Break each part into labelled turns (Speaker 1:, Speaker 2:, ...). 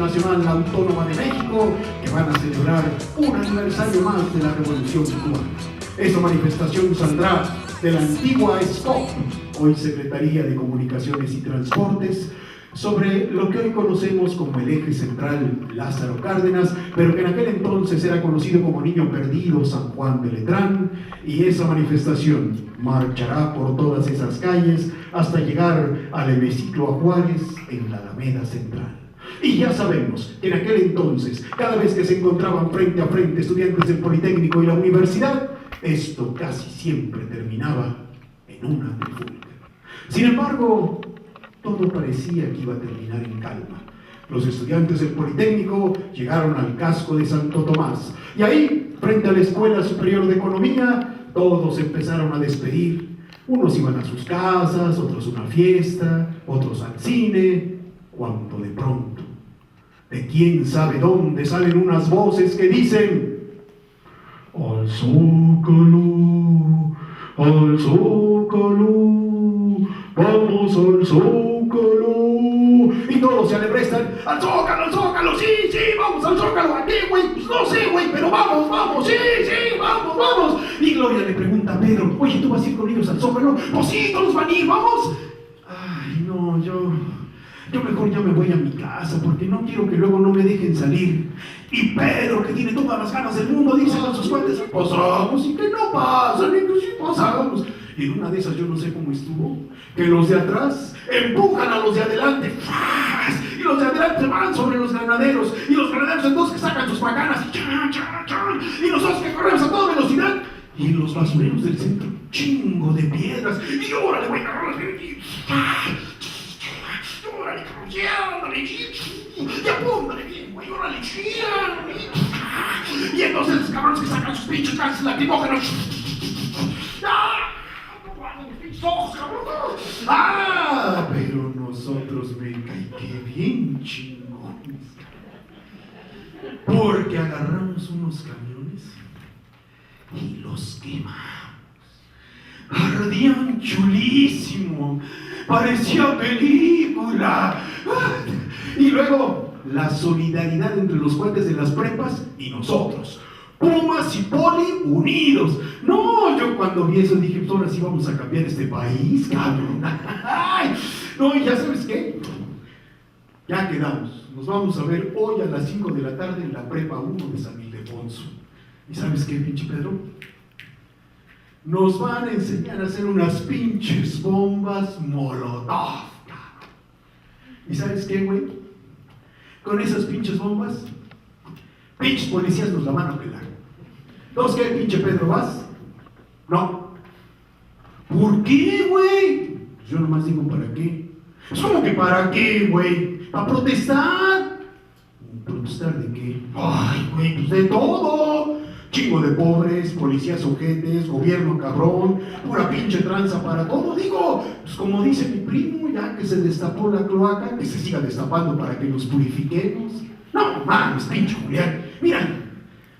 Speaker 1: Nacional Autónoma de México, que van a celebrar un aniversario más de la Revolución Cubana. Esta manifestación saldrá de la antigua SCOP, hoy Secretaría de Comunicaciones y Transportes, sobre lo que hoy conocemos como el eje central Lázaro Cárdenas, pero que en aquel entonces era conocido como Niño Perdido San Juan de Letrán, y esa manifestación marchará por todas esas calles hasta llegar al hemiciclo a Juárez en la Alameda Central. Y ya sabemos que en aquel entonces, cada vez que se encontraban frente a frente estudiantes del Politécnico y la universidad, esto casi siempre terminaba en una trifulca. Sin embargo, todo parecía que iba a terminar en calma. Los estudiantes del Politécnico llegaron al casco de Santo Tomás, y ahí, frente a la Escuela Superior de Economía, todos empezaron a despedir. Unos iban a sus casas, otros a una fiesta, otros al cine, cuando de pronto, de quién sabe dónde, salen unas voces que dicen: ¡Al Zócalo! ¡Al Zócalo! ¡Vamos al Zócalo! Y todos se aleprestan: ¡al Zócalo, al Zócalo! ¡Sí, sí, vamos al Zócalo! ¿A qué, güey? Pues no sé, güey, pero vamos, vamos, sí, sí, vamos, vamos. Y Gloria le pregunta a Pedro: oye, ¿tú vas a ir con ellos al Zócalo? Pues sí, todos van a ir, vamos. Ay, no, yo mejor ya me voy a mi casa, porque no quiero que luego no me dejen salir. Y Pedro, que tiene todas las ganas del mundo, dice con sus cuates: pasamos, y que no pasan, y que sí pasamos. Y en una de esas, yo no sé cómo estuvo, que los de atrás empujan a los de adelante, ¡fras! Y los de adelante van sobre los granaderos, y los granaderos entonces que sacan sus macanas, y ¡chan, chan, chan! Y nosotros que corremos a toda velocidad, y los basureros del centro, chingo de piedras, y órale, güey, órale, y apúntale bien, güey, órale, y entonces los cabrones que sacan sus pinches gases lacrimógenos, pero nosotros, me cae que bien chingones, porque agarramos unos camiones y los quemamos. Ardían chulísimo, parecía película. Y luego la solidaridad entre los cuates de las prepas y nosotros, Pumas y Poli unidos. No, yo cuando vi eso dije: pues ahora sí vamos a cambiar este país, cabrón. No, y ya sabes qué, ya quedamos, nos vamos a ver hoy a las 5 de la tarde en la prepa 1 de San Ildefonso. ¿Y sabes qué, pinche Pedro? Nos van a enseñar a hacer unas pinches bombas molotov. ¿Y sabes qué, güey? Con esas pinches bombas, pinches policías nos la van a pelar. ¿Entonces qué, pinche Pedro, vas? No. ¿Por qué, güey? Pues yo nomás digo: ¿para qué? ¿Cómo que para qué, güey? ¿Para protestar? ¿Protestar de qué? Ay, güey, pues de todo. Chingo de pobres, policías ojetes, gobierno cabrón, pura pinche tranza para todo. Digo, pues como dice mi primo, ya que se destapó la cloaca, que se siga destapando para que nos purifiquemos. No mames, pinche Julián. Mira,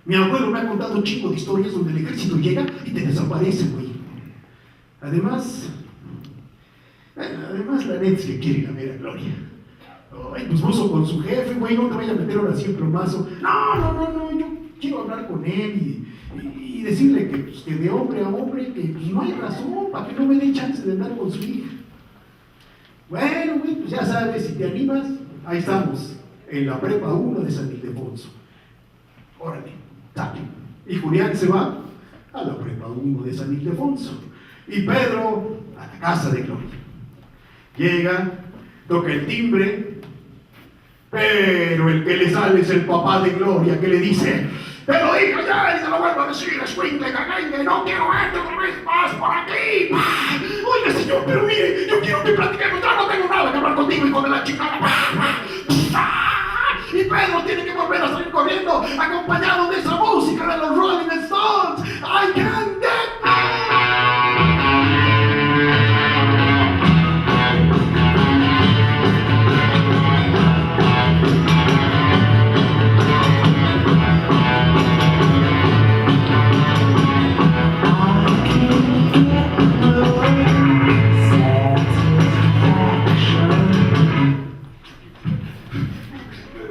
Speaker 1: mi abuelo me ha contado un chingo de historias donde el ejército llega y te desaparece, güey. Además, la neta es que quiere ir a ver a Gloria. Ay, pues mozo con su jefe, güey, no te vaya a meter ahora sí en plomazo. No, yo quiero hablar con él y decirle que, pues, que de hombre a hombre, que pues, no hay razón para que no me dé chance de andar con su hija. Bueno, güey, pues ya sabes, si te animas, ahí estamos, en la prepa 1 de San Ildefonso. Órale, dale. Y Julián se va a la prepa 1 de San Ildefonso. Y Pedro a la casa de Gloria. Llega, toca el timbre, pero el que le sale es el papá de Gloria, que le dice: te lo dije ya y te lo vuelvo a decir, escuincle, cagangue, no quiero verte otra vez más por aquí. Oiga, señor, pero mire, yo quiero que platiquemos, ya no tengo nada que hablar contigo, hijo de la chingada. Y Pedro tiene que volver a salir corriendo, acompañado de esa música de los Rolling Stones. I can't get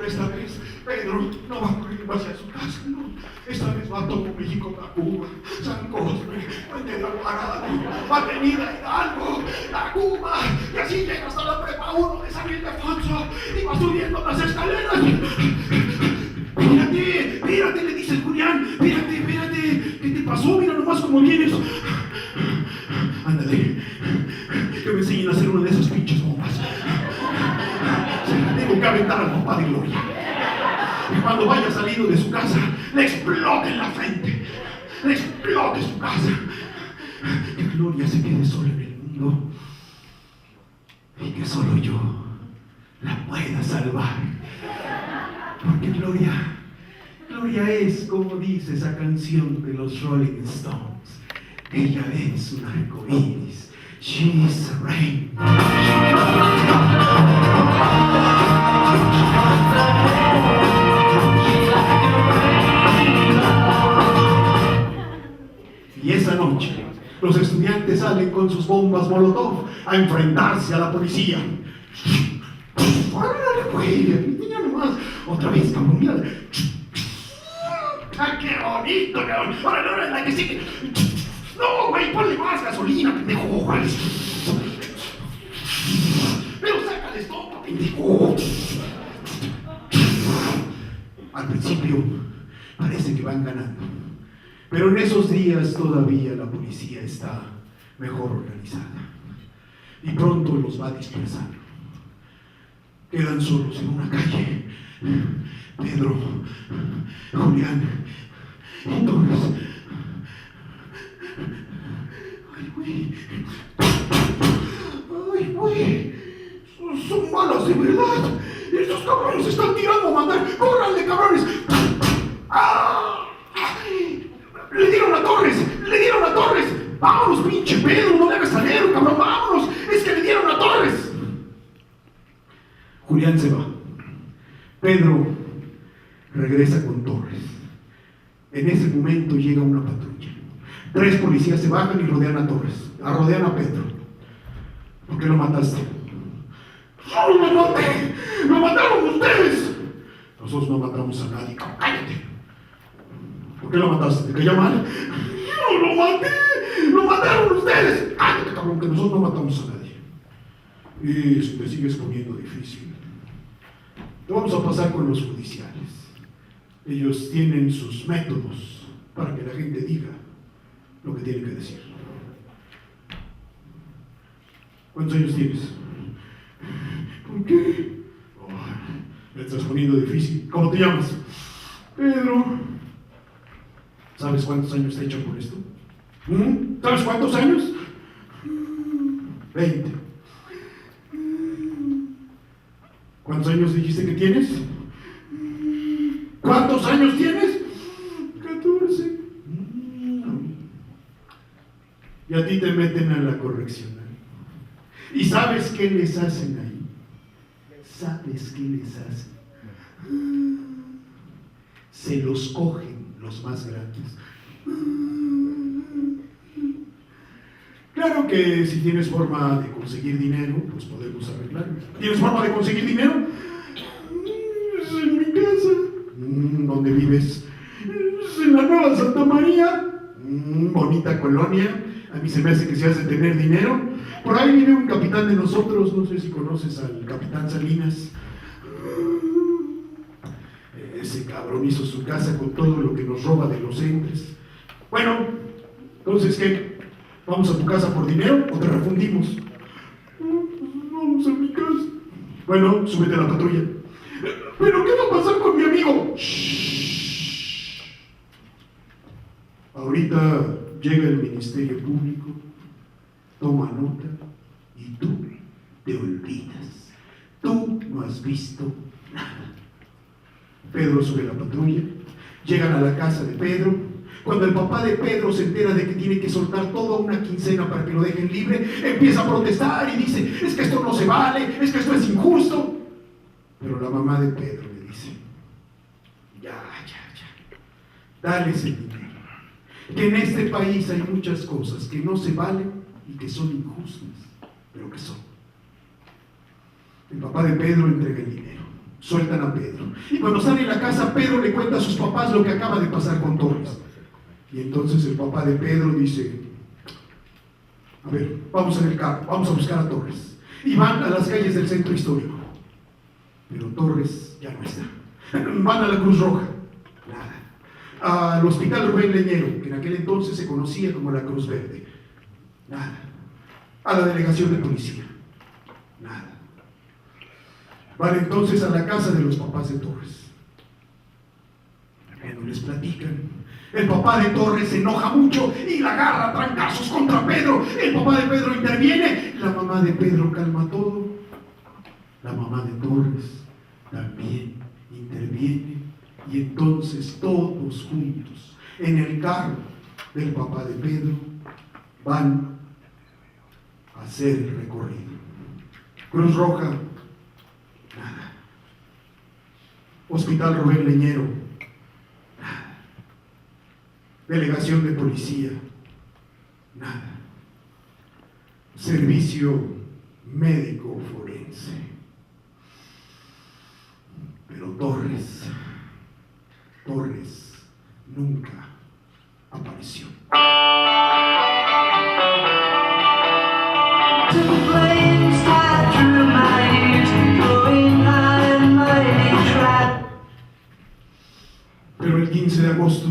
Speaker 1: esta vez Pedro no va corriendo hacia su casa, no. Esta vez va todo México, Tacuba, San Cosme, Puente de Alvarado, Avenida Hidalgo, Tacuba, y así llega hasta la Prepa 1 de San Ildefonso y va subiendo las escaleras. Mírate, le dice el Julián, mírate, ¿qué te pasó? Mira nomás cómo vienes. Ándale, que me enseñen a hacer una de esas pinches bombas. Tengo que aventar al papá de Gloria. Y cuando vaya saliendo de su casa, le explote en la frente. Le explote su casa. Que Gloria se quede sola en el mundo. Y que solo yo la pueda salvar. Porque Gloria es, como dice esa canción de los Rolling Stones. Ella es un arcoíris. She's a rain. Y esa noche, los estudiantes salen con sus bombas Molotov a enfrentarse a la policía. ¡Órale, güey! ¡Mira nomás! ¡Otra vez, cabrón! ¡Mira! ¡Ah, qué bonito, cabrón! ¡Órale, la que sigue! ¡No, güey! ¡Ponle más gasolina, pendejo! ¡Juárez! ¡Pero sácale estopa, pendejo! Al principio parece que van ganando. Pero en esos días todavía la policía está mejor organizada. Y pronto los va dispersando. Quedan solos en una calle. Pedro, Julián y Torres. Ay, güey. Son balas de verdad. Estos cabrones están tirando a matar. ¡Córranle, cabrones! ¡Ah! ¡Le dieron a Torres! ¡Vámonos, pinche Pedro! ¡No le hagas salero, cabrón! ¡Vámonos! ¡Es que le dieron a Torres! Julián se va. Pedro regresa con Torres. En ese momento llega una patrulla. 3 policías se bajan y rodean a Torres. Rodean a Pedro. ¿Por qué lo mataste? ¡No lo maté! ¡Lo mataron ustedes! Nosotros no matamos a nadie. ¡Cállate! ¿Por qué lo mataste? ¿Te caía mal? ¡Yo lo maté! ¡Lo mataron ustedes! ¡Cállate, cabrón! Que nosotros no matamos a nadie. Y si te sigues poniendo difícil, te vamos a pasar con los judiciales. Ellos tienen sus métodos para que la gente diga lo que tiene que decir. ¿Cuántos años tienes? ¿Por qué? Me estás poniendo difícil. ¿Cómo te llamas? Pedro. ¿Sabes cuántos años te echan por esto? ¿Sabes cuántos años? 20. ¿Cuántos años dijiste que tienes? ¿Cuántos años tienes? 14. Y a ti te meten a la correccional. ¿Y sabes qué les hacen ahí? ¿Sabes qué les hacen? Se los cogen los más grandes. Claro que si tienes forma de conseguir dinero, pues podemos arreglarlo. ¿Tienes forma de conseguir dinero? En mi casa. ¿Dónde vives? En la Nueva Santa María. Bonita colonia. A mí se me hace que se hace tener dinero. Por ahí vive un capitán de nosotros, no sé si conoces al capitán Salinas. Ese cabrón hizo su casa con todo lo que nos roba de los entes. Bueno, entonces, ¿qué? ¿Vamos a tu casa por dinero o te refundimos? Vamos a mi casa. Bueno, súbete a la patrulla. ¿Pero qué va a pasar con mi amigo? Shh. Ahorita llega el Ministerio Público, toma nota y tú te olvidas. Tú no has visto nada. Pedro sube a la patrulla, llegan a la casa de Pedro. Cuando el papá de Pedro se entera de que tiene que soltar toda una quincena para que lo dejen libre, empieza a protestar y dice, es que esto no se vale, es que esto es injusto. Pero la mamá de Pedro le dice, ya, dales el dinero. Que en este país hay muchas cosas que no se valen y que son injustas, pero que son. El papá de Pedro entrega el dinero. Sueltan a Pedro. Y cuando sale de la casa, Pedro le cuenta a sus papás lo que acaba de pasar con Torres. Y entonces el papá de Pedro dice: a ver, vamos en el carro, vamos a buscar a Torres. Y van a las calles del centro histórico. Pero Torres ya no está. Van a la Cruz Roja. Nada. Al Hospital Rubén Leñero, que en aquel entonces se conocía como la Cruz Verde. Nada. A la delegación de policía. Nada. Van entonces a la casa de los papás de Torres. Bueno, les platican. El papá de Torres se enoja mucho y la agarra a trancazos contra Pedro. El papá de Pedro interviene. La mamá de Pedro calma todo. La mamá de Torres también interviene. Y entonces todos juntos, en el carro del papá de Pedro, van a hacer el recorrido. Cruz Roja, nada. Hospital Rubén Leñero, nada. Delegación de policía, nada. Servicio médico forense. Pero Torres nunca apareció. Pero el 15 de agosto,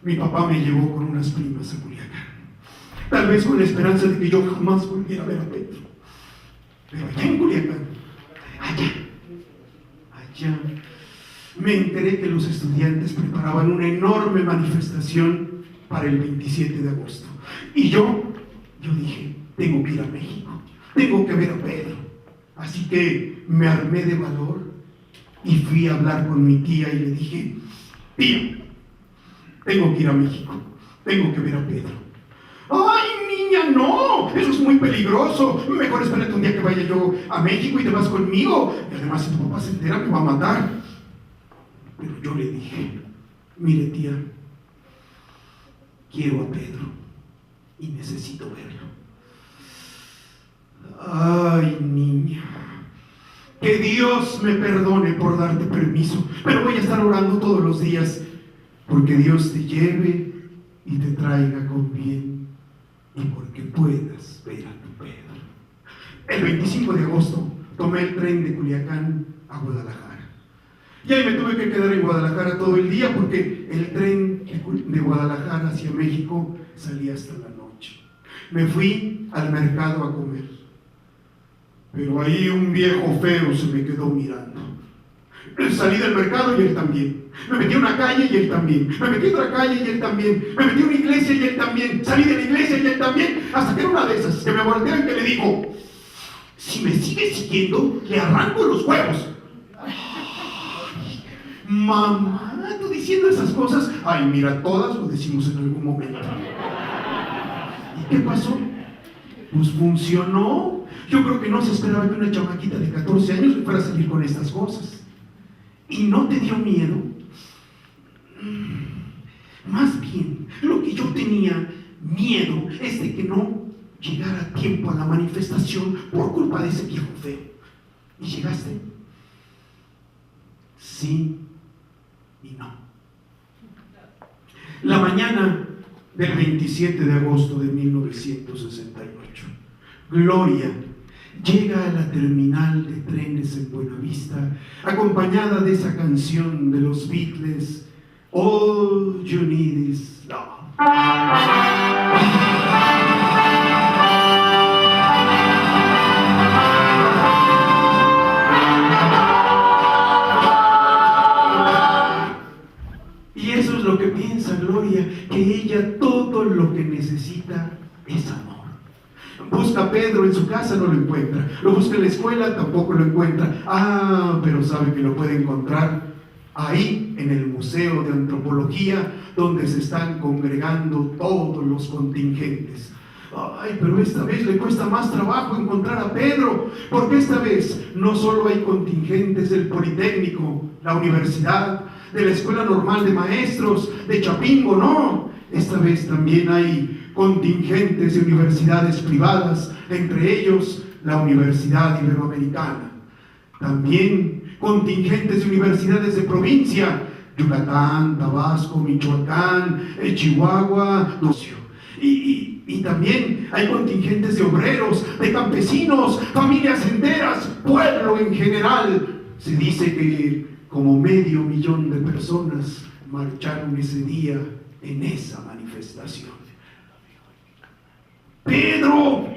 Speaker 1: mi papá me llevó con unas primas a Culiacán. Tal vez con la esperanza de que yo jamás volviera a ver a Pedro. Pero allá en Culiacán, allá, me enteré que los estudiantes preparaban una enorme manifestación para el 27 de agosto. Y yo dije, tengo que ir a México, tengo que ver a Pedro. Así que me armé de valor y fui a hablar con mi tía y le dije: tía, tengo que ir a México, tengo que ver a Pedro. ¡Ay, niña, no! Eso es muy peligroso. Mejor espérate un día que vaya yo a México y te vas conmigo. Y además, si tu papá se entera, me va a matar. Pero yo le dije: mire, tía, quiero a Pedro y necesito verlo. Ay, niña, que Dios me perdone por darte permiso, pero voy a estar orando todos los días porque Dios te lleve y te traiga con bien y porque puedas ver a tu Pedro. El 25 de agosto tomé el tren de Culiacán a Guadalajara. Y ahí me tuve que quedar en Guadalajara todo el día porque el tren de Guadalajara hacia México salía hasta la noche. Me fui al mercado a comer. Pero ahí un viejo feo se me quedó mirando. Salí del mercado y él también. Me metí a una calle y él también. Me metí a otra calle y él también. Me metí a una iglesia y él también. Salí de la iglesia y él también. Hasta que era una de esas que me voltean y que le digo: si me sigue siguiendo, le arranco los huevos. Ay, mamá, tú diciendo esas cosas. Ay, mira, todas lo decimos en algún momento. ¿Y qué pasó? Pues funcionó. Yo creo que no se esperaba que una chamaquita de 14 años le fuera a salir con estas cosas. ¿Y no te dio miedo? Más bien, lo que yo tenía miedo es de que no llegara a tiempo a la manifestación por culpa de ese viejo feo. ¿Y llegaste? Sí y no. La mañana del 27 de agosto de 1968, Gloria llega a la terminal de trenes en Buenavista, acompañada de esa canción de los Beatles, All You Need Is Love. Y eso es lo que piensa Gloria, que ella todo lo que necesita es amor. Busca a Pedro en su casa, no lo encuentra. Lo busca en la escuela, tampoco lo encuentra. Pero sabe que lo puede encontrar ahí en el Museo de Antropología, donde se están congregando todos los contingentes. Pero esta vez le cuesta más trabajo encontrar a Pedro, porque esta vez no solo hay contingentes del Politécnico, la universidad, de la Escuela Normal de Maestros, de Chapingo, no. Esta vez también hay contingentes de universidades privadas, entre ellos la Universidad Iberoamericana. También contingentes de universidades de provincia, Yucatán, Tabasco, Michoacán, Chihuahua, y también hay contingentes de obreros, de campesinos, familias enteras, pueblo en general. Se dice que como 500,000 de personas marcharon ese día en esa manifestación. Pedro,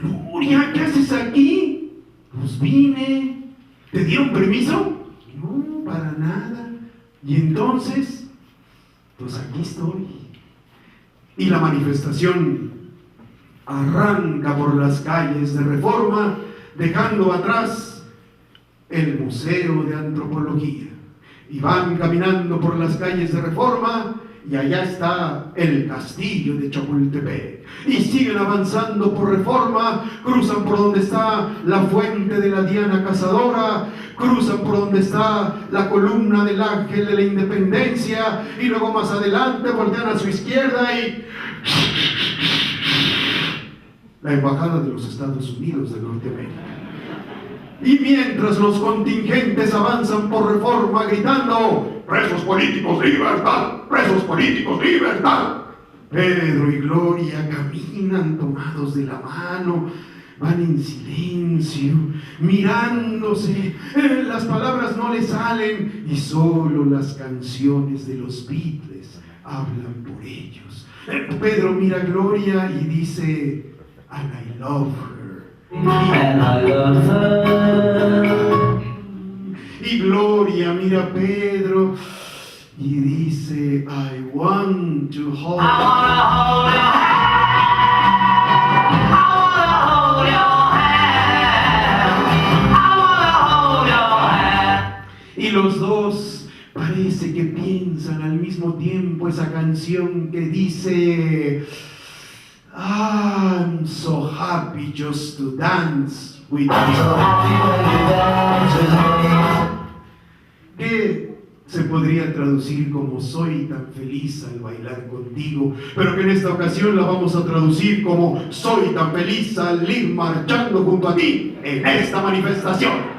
Speaker 1: Gloria, ¿qué haces aquí? Pues vine. ¿Te dieron permiso? No, para nada. Y entonces, pues aquí estoy. Y la manifestación arranca por las calles de Reforma, dejando atrás el Museo de Antropología. Y van caminando por las calles de Reforma, y allá está el castillo de Chapultepec. Y siguen avanzando por Reforma, cruzan por donde está la fuente de la Diana Cazadora, cruzan por donde está la columna del Ángel de la Independencia, y luego más adelante voltean a su izquierda y la Embajada de los Estados Unidos de Norteamérica. Y mientras los contingentes avanzan por Reforma gritando: ¡presos políticos, libertad! ¡Presos políticos, libertad!, Pedro y Gloria caminan tomados de la mano, van en silencio, mirándose, las palabras no les salen y solo las canciones de los Beatles hablan por ellos. Pedro mira a Gloria y dice: and I love her. And I love her. Y Gloria mira a Pedro y dice: I want to hold y los dos parece que piensan al mismo tiempo esa canción que dice: I'm so happy just to dance with you. Que se podría traducir como: soy tan feliz al bailar contigo, pero que en esta ocasión la vamos a traducir como: soy tan feliz al ir marchando junto a ti en esta manifestación.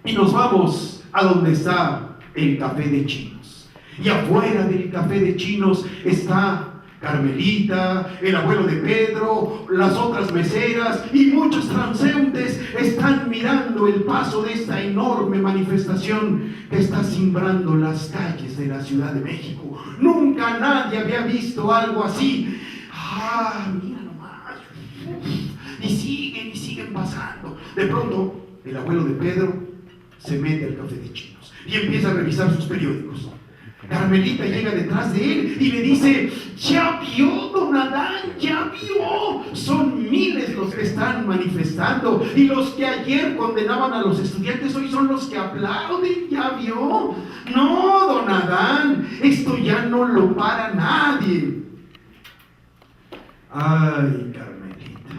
Speaker 1: Y nos vamos a donde está el Café de Chinos. Y afuera del Café de Chinos está Carmelita, el abuelo de Pedro, las otras meseras y muchos transeúntes están mirando el paso de esta enorme manifestación que está cimbrando las calles de la Ciudad de México. Nunca nadie había visto algo así. Mira nomás. Y siguen pasando. De pronto, el abuelo de Pedro se mete al Café de Chinos y empieza a revisar sus periódicos. Carmelita llega detrás de él y le dice: ¿ya vio, don Adán? ¿Ya vio? Son miles los que están manifestando, y los que ayer condenaban a los estudiantes hoy son los que aplauden. ¿Ya vio? No, don Adán, esto ya no lo para nadie. Ay, Carmelita,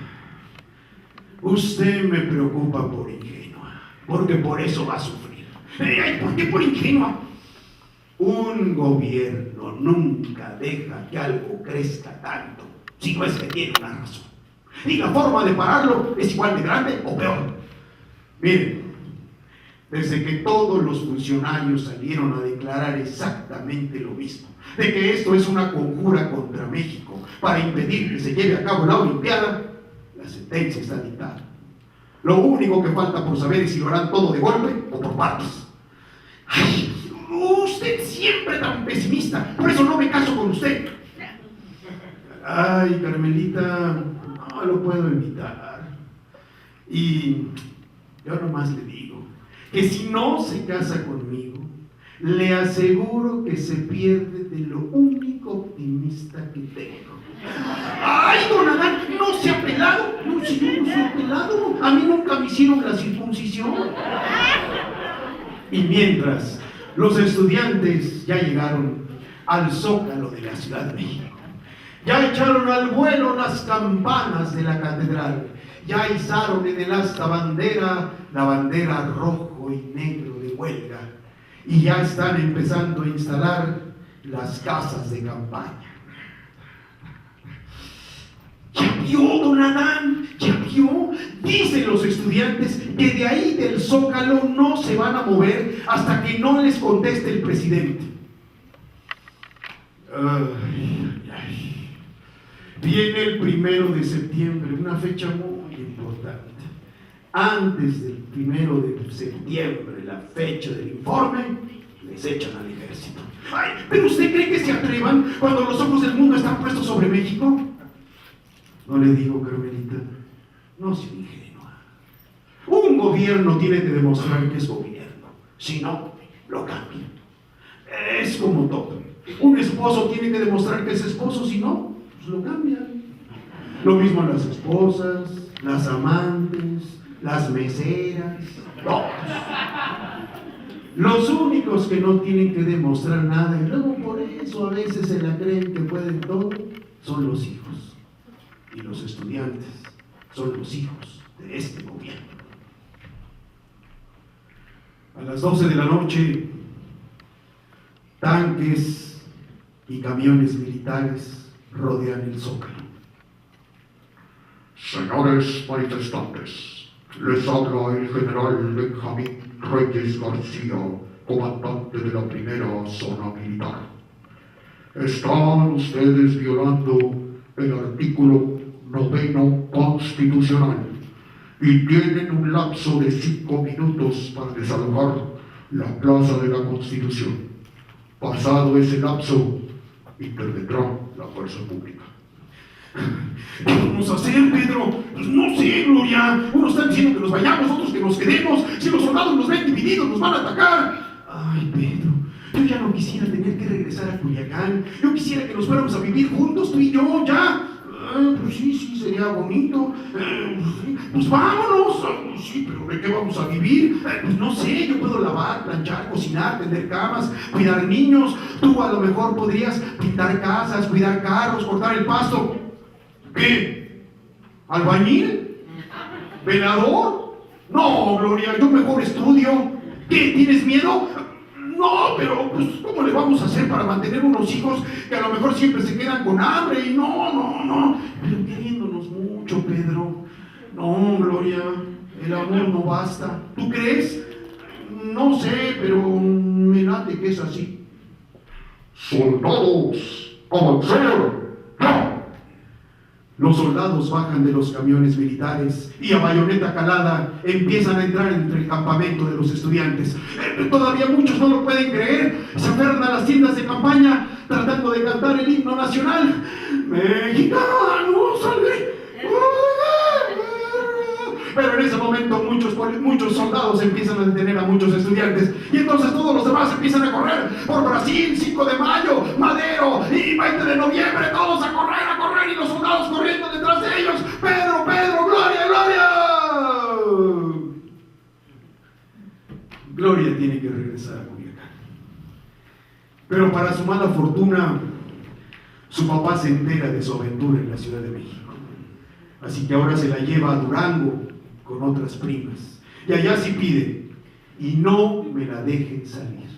Speaker 1: usted me preocupa por ingenua, porque por eso va a sufrir. Ay, ¿por qué por ingenua? Un gobierno nunca deja que algo crezca tanto, si no es que tiene una razón. Y la forma de pararlo es igual de grande o peor. Miren, desde que todos los funcionarios salieron a declarar exactamente lo mismo, de que esto es una conjura contra México para impedir que se lleve a cabo la Olimpiada, la sentencia está dictada. Lo único que falta por saber es si lo harán todo de golpe o por partes. Ay, usted siempre tan pesimista, por eso no me caso con usted. Ay, Carmelita, no lo puedo evitar. Y yo nomás le digo que si no se casa conmigo, le aseguro que se pierde de lo único optimista que tengo. Ay, don Adán, no se ha pelado. No, señor, no se ha pelado. A mí nunca me hicieron la circuncisión. Y mientras los estudiantes ya llegaron al Zócalo de la Ciudad de México, ya echaron al vuelo las campanas de la catedral, ya izaron en el asta bandera, la bandera rojo y negro de huelga, y ya están empezando a instalar las casas de campaña. ¿Ya vio, don Adán, ya vio. Dicen los estudiantes que de ahí del Zócalo no se van a mover hasta que no les conteste el presidente. Viene el 1 de septiembre, una fecha muy importante. Antes del 1 de septiembre, la fecha del informe, les echan al ejército. Ay, ¿pero usted cree que se atrevan cuando los ojos del mundo están puestos sobre México? No le digo, Carmelita, no sea ingenua. Un gobierno tiene que demostrar que es gobierno, si no, lo cambia. Es como todo. Un esposo tiene que demostrar que es esposo, si no, pues lo cambian. Lo mismo las esposas, las amantes, las meseras, todos. Los únicos que no tienen que demostrar nada, y luego por eso a veces se la creen que pueden todo, son los hijos. Y los estudiantes son los hijos de este gobierno. A las 12 de la noche, tanques y camiones militares rodean el Zócalo.
Speaker 2: Señores manifestantes, les habla el general Benjamín Reyes García, comandante de la primera zona militar. Están ustedes violando el artículo 9 constitucional y tienen un lapso de 5 minutos para desalojar la Plaza de la Constitución. Pasado ese lapso, intervendrá la fuerza pública.
Speaker 1: ¿Qué vamos a hacer, Pedro? Pues no sé, Gloria. Unos están diciendo que nos vayamos, otros que nos quedemos. Si los soldados nos ven divididos, nos van a atacar. Ay, Pedro, yo ya no quisiera tener que regresar a Culiacán. Yo quisiera que nos fuéramos a vivir juntos, tú y yo, ya. Pues sí, sería bonito. Pues vámonos. Sí, pero ¿de qué vamos a vivir? Pues no sé, yo puedo lavar, planchar, cocinar, tender camas, cuidar niños. Tú a lo mejor podrías pintar casas, cuidar carros, cortar el pasto. ¿Qué? ¿Albañil? ¿Velador? No, Gloria, yo mejor estudio. ¿Qué? ¿Tienes miedo? No, pero pues ¿cómo le vamos a hacer para mantener unos hijos que a lo mejor siempre se quedan con hambre? Y no, pero queriéndonos mucho, Pedro. No, Gloria, el amor no basta. ¿Tú crees? No sé, pero me late que es así.
Speaker 2: Soldados, avancen. ¡Ya!
Speaker 1: Los soldados bajan de los camiones militares y a bayoneta calada empiezan a entrar entre el campamento de los estudiantes. Todavía muchos no lo pueden creer. Se aferran a las tiendas de campaña tratando de cantar el himno nacional. Mexicanos, salve. Pero en ese momento muchos soldados empiezan a detener a muchos estudiantes y entonces todos los demás empiezan a correr por Brasil, 5 de mayo, Madero y 20 de noviembre, todos a correr y los soldados corriendo detrás de ellos. Pedro, Gloria. Gloria tiene que regresar a Culiacán. Pero para su mala fortuna, su papá se entera de su aventura en la Ciudad de México. Así que ahora se la lleva a Durango con otras primas. Y allá sí pide, y no me la dejen salir.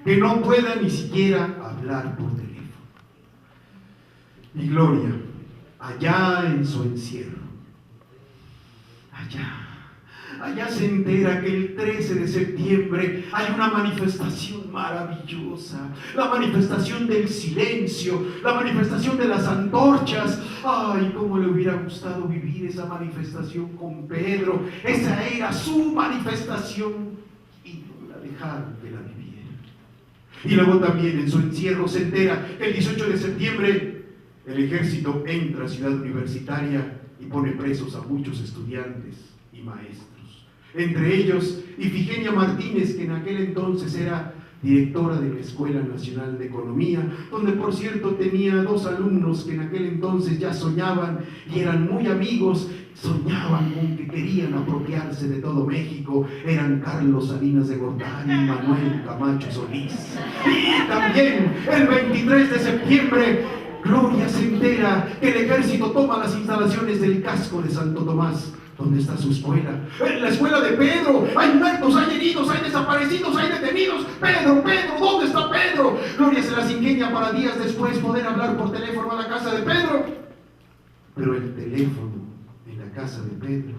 Speaker 1: Que no pueda ni siquiera hablar por teléfono. Y Gloria, allá en su encierro, allá se entera que el 13 de septiembre hay una manifestación maravillosa, la manifestación del silencio, la manifestación de las antorchas. Ay, cómo le hubiera gustado vivir esa manifestación con Pedro. Esa era su manifestación y no la dejaron que la viviera. Y luego también en su encierro se entera que el 18 de septiembre el ejército entra a Ciudad Universitaria y pone presos a muchos estudiantes y maestros. Entre ellos, Ifigenia Martínez, que en aquel entonces era directora de la Escuela Nacional de Economía, donde por cierto tenía 2 alumnos que en aquel entonces ya soñaban y eran muy amigos, soñaban con que querían apropiarse de todo México. Eran Carlos Salinas de Gortari y Manuel Camacho Solís. Y también el 23 de septiembre, Gloria se entera que el ejército toma las instalaciones del casco de Santo Tomás. ¿Dónde está su escuela? En la escuela de Pedro. Hay muertos, hay heridos, hay desaparecidos, hay detenidos. Pedro, ¿dónde está Pedro? Gloria se las ingenia para días después poder hablar por teléfono a la casa de Pedro. pero el teléfono en la casa de Pedro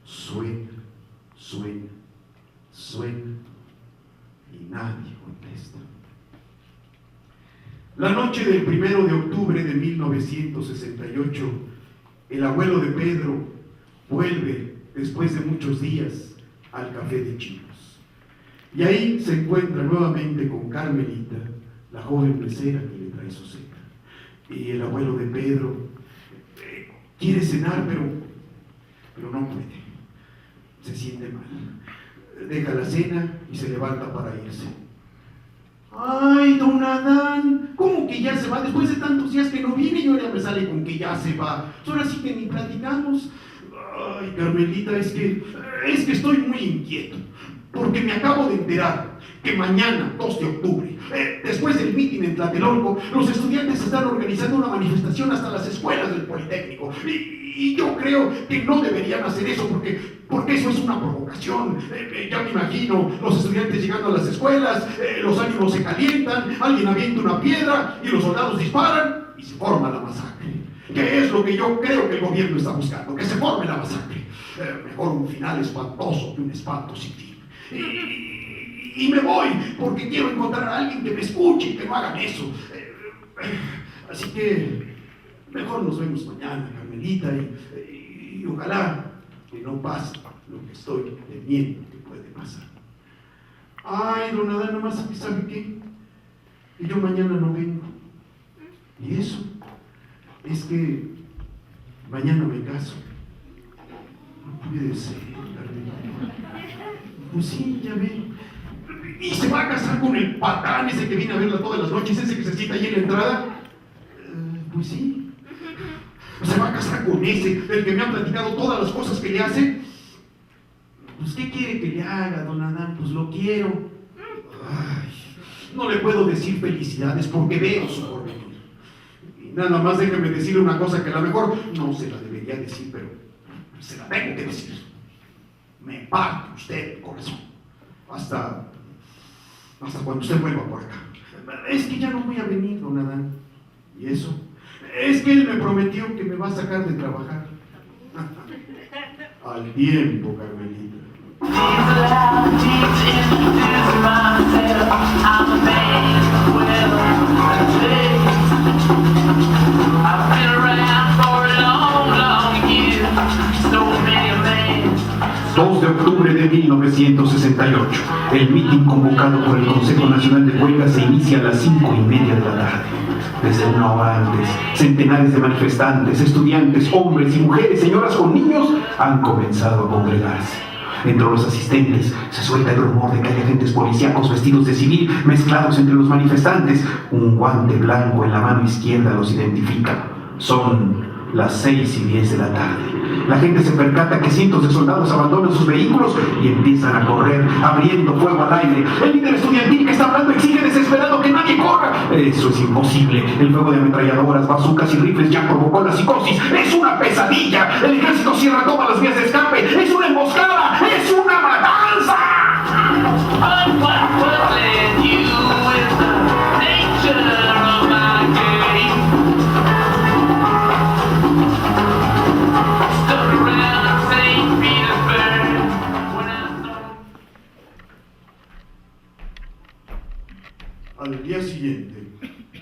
Speaker 1: suena, suena, suena y nadie contesta. La noche del 1 de octubre de 1968, el abuelo de Pedro vuelve después de muchos días al Café de Chinos. Y ahí se encuentra nuevamente con Carmelita, la joven mesera que le trae su cena. Y el abuelo de Pedro quiere cenar, pero no puede. Se siente mal. Deja la cena y se levanta para irse. ¡Ay, don Adán! ¿Cómo que ya se va? Después de tantos días que no viene y ahora me sale con que ya se va. Ahora sí que ni platicamos. Ay, Carmelita, es que estoy muy inquieto, porque me acabo de enterar que mañana, 2 de octubre, después del mitin en Tlatelolco, los estudiantes están organizando una manifestación hasta las escuelas del Politécnico. Y yo creo que no deberían hacer eso porque eso es una provocación. Ya me imagino los estudiantes llegando a las escuelas, los ánimos se calientan, alguien avienta una piedra y los soldados disparan y se forma la masacre. ¿Qué es lo que yo creo que el gobierno está buscando? Que se forme la masacre. Mejor un final espantoso que un espanto sin fin. Y me voy porque quiero encontrar a alguien que me escuche y que no hagan eso. Así que mejor nos vemos mañana, Carmelita, y ojalá que no pase lo que estoy temiendo que puede pasar. Ay, don Adán, nomás ¿sabe qué? Que yo mañana no vengo. ¿Y eso? Es que mañana me caso. No puede ser, Carmelita. Pues sí, ya ve. ¿Y se va a casar con el patán ese que viene a verla todas las noches, ese que se sienta ahí en la entrada? Pues sí. ¿Se va a casar con ese, del que me ha platicado todas las cosas que le hace? Pues ¿qué quiere que le haga, don Adán? Pues lo quiero. Ay, no le puedo decir felicidades porque veo su porvenir. Y nada más déjeme decirle una cosa que a lo mejor no se la debería decir, pero se la tengo que decir. Me parte usted el corazón. Hasta cuando usted vuelva por acá. Es que ya no voy a venir, don Adán. ¿Y eso? Es que él me prometió que me va a sacar de trabajar. Al tiempo, Carmelita.
Speaker 3: De octubre de 1968. El mitin convocado por el Consejo Nacional de Huelga se inicia a las 5:30 de la tarde. Desde una hora antes, centenares de manifestantes, estudiantes, hombres y mujeres, señoras con niños, han comenzado a congregarse. Entre los asistentes se suelta el rumor de que hay agentes policíacos vestidos de civil mezclados entre los manifestantes. Un guante blanco en la mano izquierda los identifica. Son las 6:10 de la tarde. La gente se percata que cientos de soldados abandonan sus vehículos y empiezan a correr, abriendo fuego al aire. El líder estudiantil que está hablando exige desesperado que nadie corra. Eso es imposible. El fuego de ametralladoras, bazucas y rifles ya provocó la psicosis. ¡Es una pesadilla! El ejército cierra todas las vías de escape. ¡Es una emboscada! ¡Es una matanza!
Speaker 1: Al día siguiente,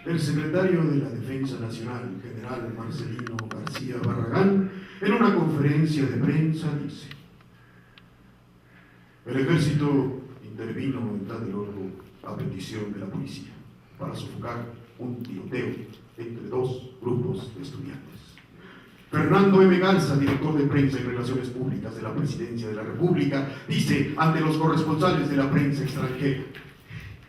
Speaker 1: el secretario de la Defensa Nacional, general Marcelino García Barragán, en una conferencia de prensa dice: el ejército intervino en Tlatelolco a petición de la policía para sofocar un tiroteo entre 2 grupos de estudiantes. Fernando M. Garza, director de prensa y relaciones públicas de la Presidencia de la República, dice ante los corresponsales de la prensa extranjera: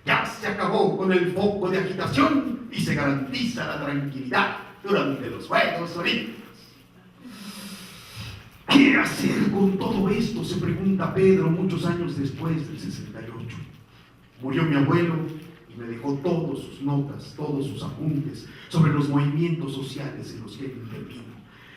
Speaker 1: ya se acabó con el foco de agitación y se garantiza la tranquilidad durante los Juegos Olímpicos. ¿Qué hacer con todo esto?, se pregunta Pedro muchos años después del 68. Murió mi abuelo y me dejó todas sus notas, todos sus apuntes sobre los movimientos sociales en los que él intervino.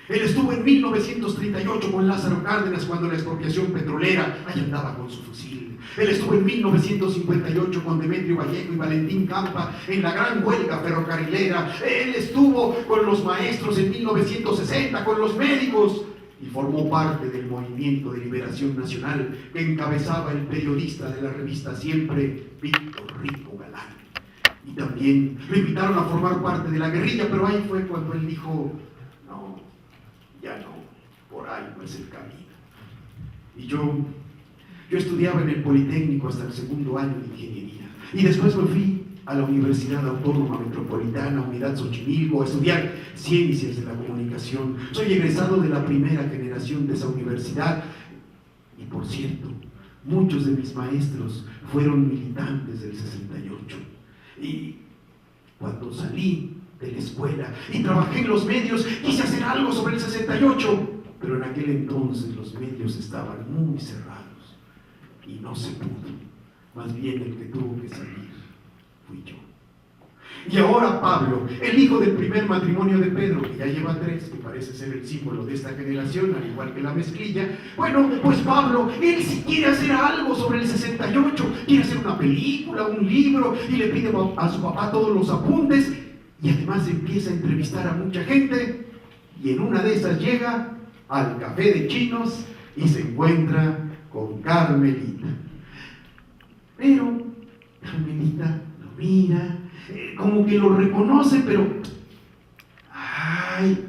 Speaker 1: Él estuvo en 1938 con Lázaro Cárdenas cuando la expropiación petrolera, ahí andaba con su fusil. Él estuvo en 1958 con Demetrio Vallejo y Valentín Campa en la gran huelga ferrocarrilera. Él estuvo con los maestros en 1960, con los médicos, y formó parte del movimiento de liberación nacional que encabezaba el periodista de la revista Siempre, Víctor Rico Galán. Y también lo invitaron a formar parte de la guerrilla, pero ahí fue cuando él dijo: no, ya no, por ahí no es el camino. Y yo estudiaba en el Politécnico hasta el segundo año de ingeniería, y después me fui a la Universidad Autónoma Metropolitana, Unidad Xochimilco, a estudiar Ciencias de la Comunicación. Soy egresado de la primera generación de esa universidad, y por cierto, muchos de mis maestros fueron militantes del 68. Y cuando salí de la escuela y trabajé en los medios, quise hacer algo sobre el 68, pero en aquel entonces los medios estaban muy cerrados y no se pudo. Más bien el que tuvo que salir fui yo. Y ahora Pablo, el hijo del primer matrimonio de Pedro, que ya lleva 3, que parece ser el símbolo de esta generación, al igual que la mezclilla. Bueno, pues Pablo, él sí quiere hacer algo sobre el 68, quiere hacer una película, un libro, y le pide a su papá todos los apuntes, y además empieza a entrevistar a mucha gente, y en una de esas llega al café de chinos y se encuentra con Carmelita. Pero Carmelita lo mira, como que lo reconoce, pero ¡ay!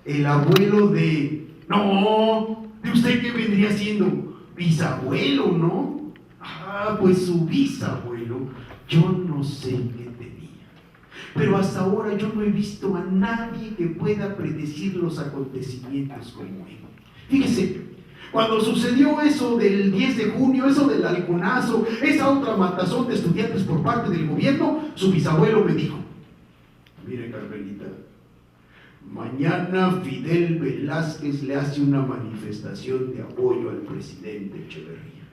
Speaker 1: El abuelo de... No, de usted que vendría siendo bisabuelo, ¿no? Ah, pues su bisabuelo, yo no sé qué tenía. Pero hasta ahora yo no he visto a nadie que pueda predecir los acontecimientos como él. Fíjese, cuando sucedió eso del 10 de junio, eso del halconazo, esa otra matazón de estudiantes por parte del gobierno, su bisabuelo me dijo: mire, Carmelita, mañana Fidel Velázquez le hace una manifestación de apoyo al presidente Echeverría.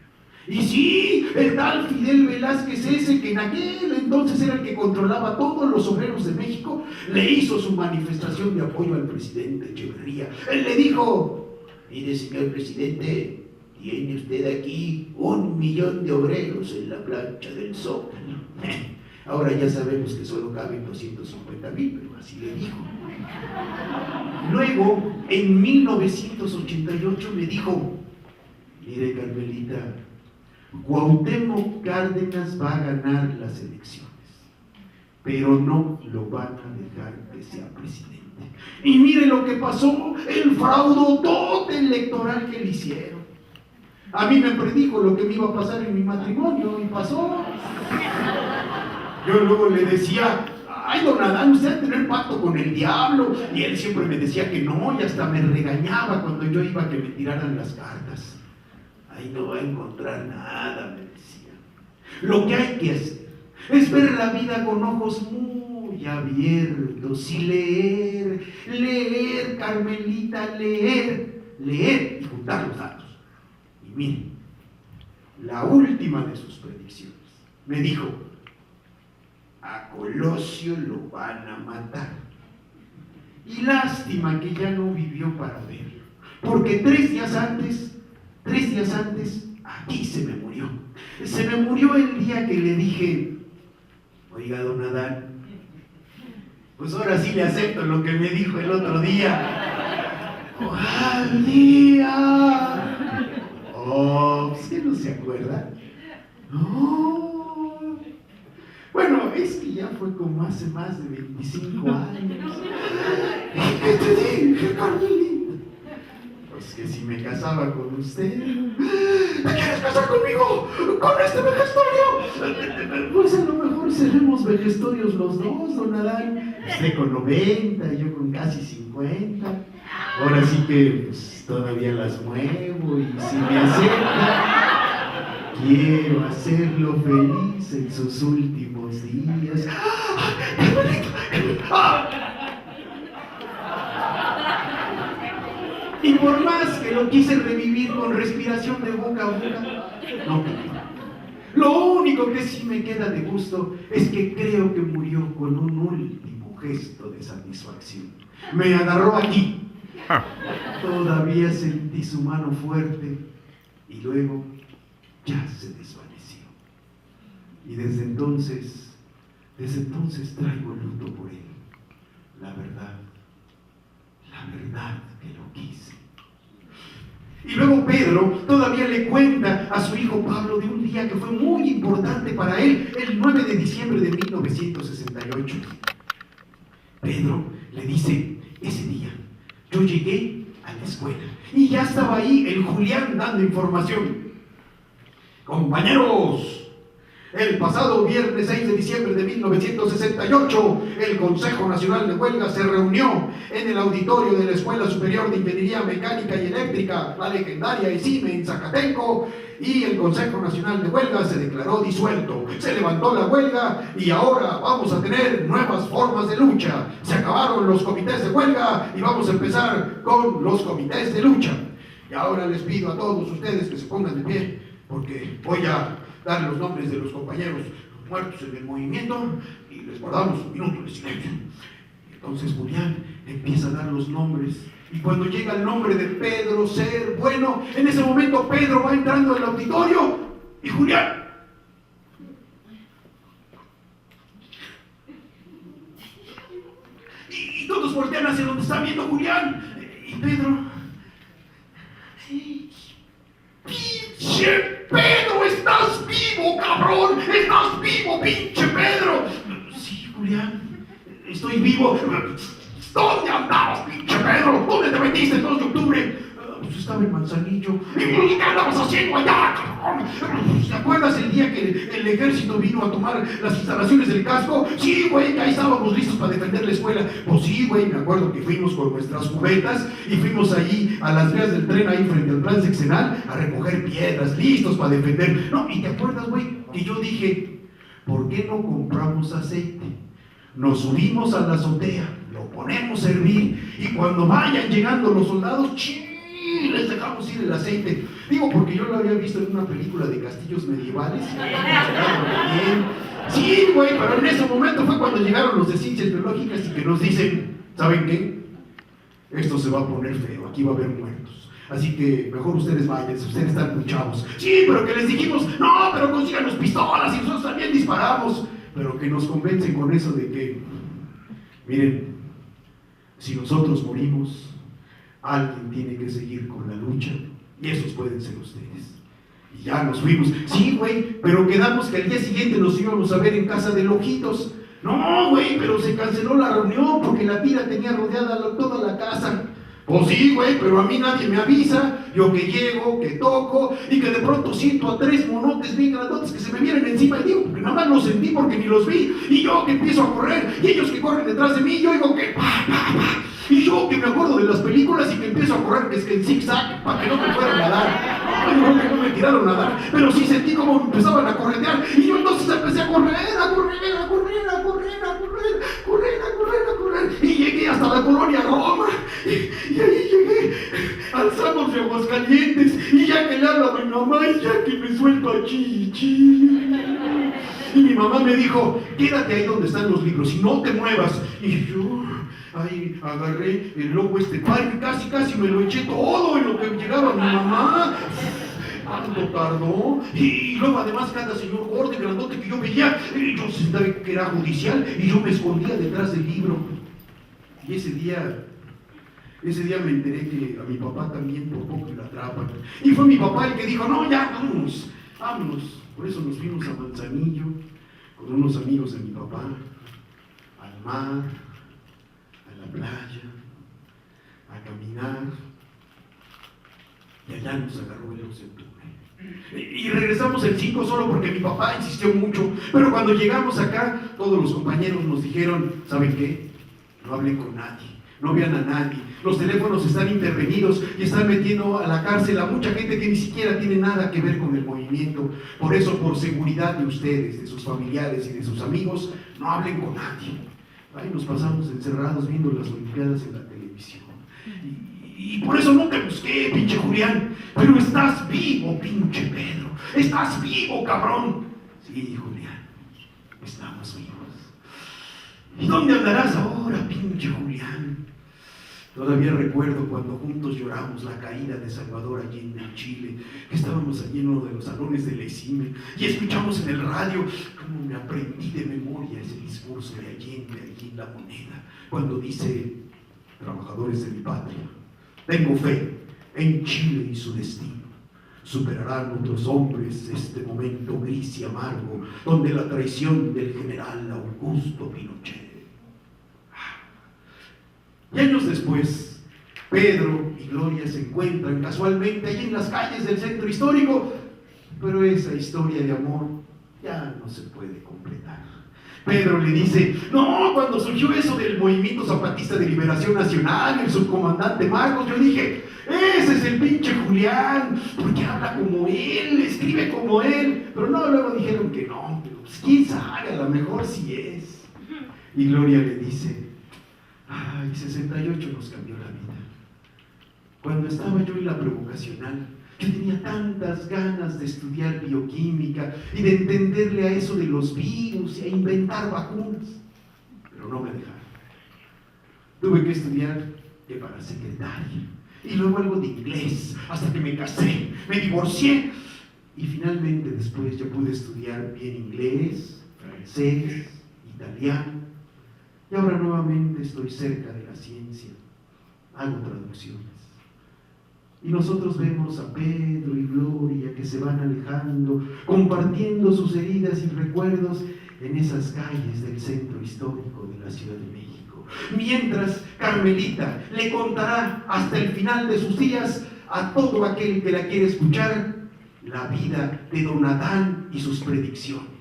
Speaker 1: Y sí, el tal Fidel Velázquez ese, que en aquel entonces era el que controlaba a todos los obreros de México, le hizo su manifestación de apoyo al presidente Echeverría. Él le dijo: mire, señor presidente, tiene usted aquí 1 millón de obreros en la plancha del Zócalo. Ahora ya sabemos que solo caben 250,000, pero así le dijo. Luego, en 1988 me dijo: mire, Carmelita, Cuauhtémoc Cárdenas va a ganar las elecciones, pero no lo van a dejar que sea presidente. Y mire lo que pasó, el fraudotote electoral que le hicieron. A mí me predijo lo que me iba a pasar en mi matrimonio, y pasó. Yo luego le decía: ay, don Adán, usted va a tener pacto con el diablo. Y él siempre me decía que no, y hasta me regañaba cuando yo iba a que me tiraran las cartas. Ahí no va a encontrar nada, me decía. Lo que hay que hacer es ver la vida con ojos muy abiertos y leer, Carmelita, leer y juntar los datos. Y miren, la última de sus predicciones me dijo: a Colosio lo van a matar. Y lástima que ya no vivió para verlo, porque 3 días antes, aquí se me murió. Se me murió el día que le dije: oiga, don Adán, pues ahora sí le acepto lo que me dijo el otro día. ¡Al día! Oh, ¿usted no se acuerda? No. Bueno, es que ya fue como hace más de 25 años. ¿Qué te dije, Carmelita? Pues que si me casaba con usted. ¿Te quieres casar conmigo? ¿Con este vejestorio? Pues a lo mejor seremos vejestorios los dos, don Adán. Usted con 90, yo con casi 50. Ahora sí que pues, todavía las muevo, y si me acepta, quiero hacerlo feliz en sus últimos días. Y por más que lo quise revivir con respiración de boca a boca, no pude. Lo único que sí me queda de gusto es que creo que murió con un último gesto de satisfacción. Me agarró aquí Todavía sentí su mano fuerte y luego ya se desvaneció. Y desde entonces traigo luto por él. La verdad que lo quise. Y luego Pedro todavía le cuenta a su hijo Pablo de un día que fue muy importante para él, el 9 de diciembre de 1968. Pedro le dice, ese día yo llegué a la escuela y ya estaba ahí el Julián dando información. Compañeros, el pasado viernes 6 de diciembre de 1968, el Consejo Nacional de Huelga se reunió en el auditorio de la Escuela Superior de Ingeniería Mecánica y Eléctrica, la legendaria ISIME en Zacatenco, y el Consejo Nacional de Huelga se declaró disuelto. Se levantó la huelga y ahora vamos a tener nuevas formas de lucha. Se acabaron los comités de huelga y vamos a empezar con los comités de lucha. Y ahora les pido a todos ustedes que se pongan de pie, porque voy a dar los nombres de los compañeros muertos en el movimiento y les guardamos un minuto de silencio. Entonces Julián empieza a dar los nombres y cuando llega el nombre de Pedro Ser Bueno, en ese momento Pedro va entrando al auditorio y Julián y todos voltean hacia donde está viendo Julián y Pedro, ¡pinche Pedro! ¡Estás vivo, cabrón! ¡Estás vivo, pinche Pedro! Sí, Julián, estoy vivo. ¿Dónde andabas, pinche Pedro? ¿Dónde te metiste el 2 de octubre? Pues estaba en Manzanillo. ¿Y qué andabas haciendo allá, cabrón? ¿Te acuerdas el día que el ejército vino a tomar las instalaciones del casco? Sí, güey, ya estábamos listos para defender la escuela. Pues sí, güey, me acuerdo que fuimos con nuestras cubetas y fuimos ahí a las vías del tren, ahí frente al plan seccional, a recoger piedras, listos para defender. No, y te acuerdas, güey, que yo dije, ¿por qué no compramos aceite? Nos subimos a la azotea, lo ponemos a hervir y cuando vayan llegando los soldados, les dejamos ir el aceite. Digo porque yo lo había visto en una película de castillos medievales. Sí, güey, pero en ese momento fue cuando llegaron los de ciencias biológicas y que nos dicen, ¿saben qué? Esto se va a poner feo, aquí va a haber muertos. Así que mejor ustedes vayan, ustedes están muy chavos. Sí, pero que les dijimos, no, pero consigan las pistolas y nosotros también disparamos. Pero que nos convencen con eso de que, miren, si nosotros morimos, alguien tiene que seguir con la lucha y esos pueden ser ustedes. Y ya nos fuimos. Sí, güey, pero quedamos que al día siguiente nos íbamos a ver en casa de Lojitos. No, güey, pero se canceló la reunión porque la tira tenía rodeada toda la casa. Pues sí, güey, pero a mí nadie me avisa. Yo que llego, que toco y que de pronto siento a 3 monotes bien grandotes que se me vienen encima y digo, porque nada más los sentí porque ni los vi. Y yo que empiezo a correr y ellos que corren detrás de mí, yo digo que y yo que me acuerdo de las películas y que empiezo a correr que es que en zigzag para que no me fueran a dar. Ay, no, que no me tiraron a dar, pero sí sentí como me empezaban a corretear y yo entonces empecé a correr y llegué hasta la colonia Roma y ahí llegué al Samos de Aguascalientes y ya que le hablo a mi mamá y ya que me suelto a chichi. Y mi mamá me dijo, quédate ahí donde están los libros y no te muevas. Y yo ahí agarré el loco padre, casi me lo eché todo en lo que llegaba mi mamá. ¿Cuánto tardó? Y luego además cada señor gordo y grandote que yo veía, yo sentaba que era judicial y yo me escondía detrás del libro. Y ese día me enteré que a mi papá también por poco lo atrapan. Y fue mi papá el que dijo, no, ya, vámonos. Por eso nos fuimos a Manzanillo con unos amigos de mi papá, al mar, a la playa, a caminar. Y allá nos agarró el 11 de octubre. Y regresamos el 5 solo porque mi papá insistió mucho. Pero cuando llegamos acá, todos los compañeros nos dijeron, ¿saben qué? No hablen con nadie, no vean a nadie. Los teléfonos están intervenidos y están metiendo a la cárcel a mucha gente que ni siquiera tiene nada que ver con el movimiento. Por eso, por seguridad de ustedes, de sus familiares y de sus amigos, no hablen con nadie. Ahí nos pasamos encerrados viendo las Olimpiadas en la televisión. Y por eso no te busqué, pinche Julián. Pero estás vivo, pinche Pedro. Estás vivo, cabrón. Sí, Julián, estamos vivos. ¿Y dónde andarás ahora, pinche Julián? Todavía recuerdo cuando juntos lloramos la caída de Salvador Allende en Chile, que estábamos allí en uno de los salones del EXIME y escuchamos en el radio cómo me aprendí de memoria ese discurso de Allende allí en La Moneda, cuando dice: trabajadores de mi patria, tengo fe en Chile y su destino. Superarán otros hombres este momento gris y amargo, donde la traición del general Augusto Pinochet. Y años después, Pedro y Gloria se encuentran casualmente allí en las calles del centro histórico, pero esa historia de amor ya no se puede completar. Pedro le dice: no, cuando surgió eso del Movimiento Zapatista de Liberación Nacional, el subcomandante Marcos, yo dije: ese es el pinche Julián, porque habla como él, escribe como él. Pero no, luego dijeron que no, pero pues quién sabe, a lo mejor sí es. Y Gloria le dice: ay, 68 nos cambió la vida. Cuando estaba yo en la prevocacional, yo tenía tantas ganas de estudiar bioquímica y de entenderle a eso de los virus y a inventar vacunas, pero no me dejaron. Tuve que estudiar que para secretaria, y luego algo de inglés, hasta que me casé, me divorcié, y finalmente después yo pude estudiar bien inglés, francés, italiano, y ahora nuevamente estoy cerca de la ciencia, hago traducciones. Y nosotros vemos a Pedro y Gloria que se van alejando, compartiendo sus heridas y recuerdos en esas calles del centro histórico de la Ciudad de México. Mientras Carmelita le contará hasta el final de sus días a todo aquel que la quiere escuchar la vida de Don Adán y sus predicciones.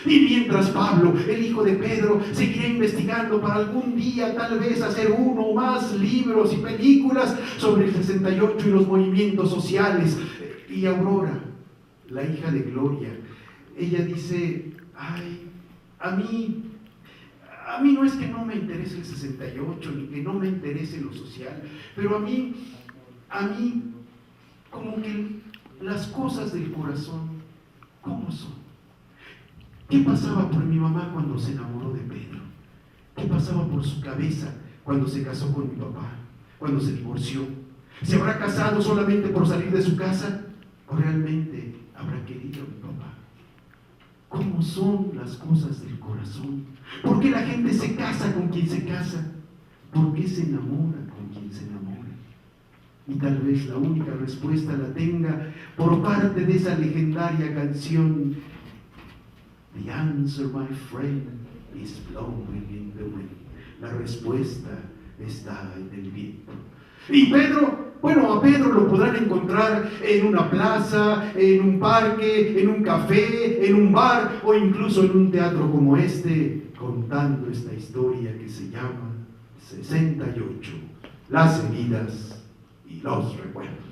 Speaker 1: Y mientras Pablo, el hijo de Pedro, seguirá investigando para algún día tal vez hacer uno o más libros y películas sobre el 68 y los movimientos sociales. Y Aurora, la hija de Gloria, ella dice: ay, a mí no es que no me interese el 68 ni que no me interese lo social, pero a mí como que las cosas del corazón, ¿cómo son? ¿Qué pasaba por mi mamá cuando se enamoró de Pedro? ¿Qué pasaba por su cabeza cuando se casó con mi papá? Cuando se divorció. ¿Se habrá casado solamente por salir de su casa? ¿O realmente habrá querido a mi papá? ¿Cómo son las cosas del corazón? ¿Por qué la gente se casa con quien se casa? ¿Por qué se enamora con quien se enamora? Y tal vez la única respuesta la tenga por parte de esa legendaria canción: The answer, my friend, is blowing in the wind. La respuesta está en el viento. Y Pedro, bueno, a Pedro lo podrán encontrar en una plaza, en un parque, en un café, en un bar o incluso en un teatro como este, contando esta historia que se llama 68, las heridas y los recuerdos.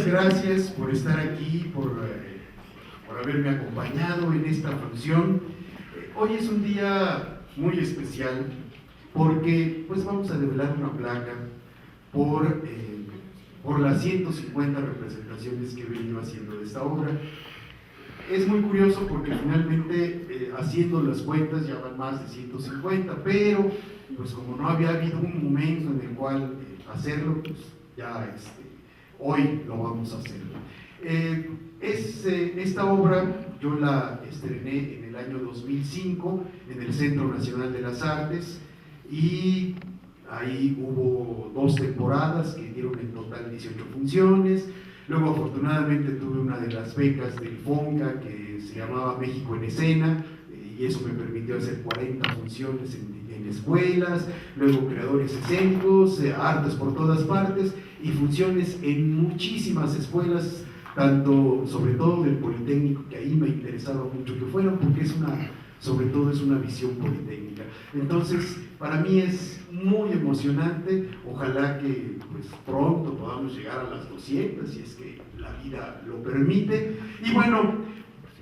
Speaker 1: Gracias por estar aquí, por haberme acompañado en esta función. Hoy es un día muy especial porque pues vamos a develar una placa por las 150 representaciones que he venido haciendo de esta obra. Es muy curioso porque finalmente haciendo las cuentas ya van más de 150, pero pues como no había habido un momento en el cual hacerlo, pues ya hoy lo vamos a hacer. Esta obra yo la estrené en el año 2005 en el Centro Nacional de las Artes y ahí hubo 2 temporadas que dieron en total 18 funciones. Luego afortunadamente tuve una de las becas del FONCA que se llamaba México en Escena y eso me permitió hacer 40 funciones en escuelas, luego creadores escénicos, artes por todas partes y funciones en muchísimas escuelas, tanto sobre todo del Politécnico, que ahí me interesaba mucho que fueran, porque es sobre todo es una visión politécnica. Entonces, para mí es muy emocionante, ojalá que pues, pronto podamos llegar a las 200, si es que la vida lo permite. Y bueno,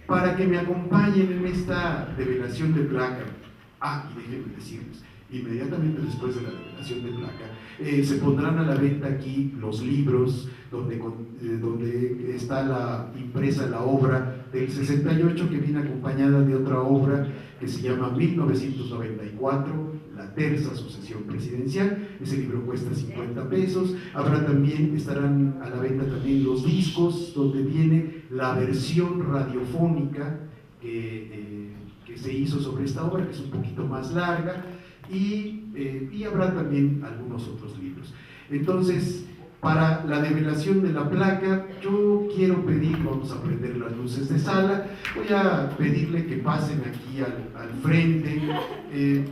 Speaker 1: para que me acompañen en esta develación de placa, y déjenme decirles, inmediatamente después de la develación de placa, se pondrán a la venta aquí los libros donde está impresa la obra del 68, que viene acompañada de otra obra que se llama 1994, la terza sucesión presidencial. Ese libro cuesta 50 pesos. Estarán a la venta también los discos donde viene la versión radiofónica que se hizo sobre esta obra, que es un poquito más larga, y habrá también algunos otros libros. Entonces, para la develación de la placa, yo quiero pedir, vamos a prender las luces de sala, voy a pedirle que pasen aquí al frente,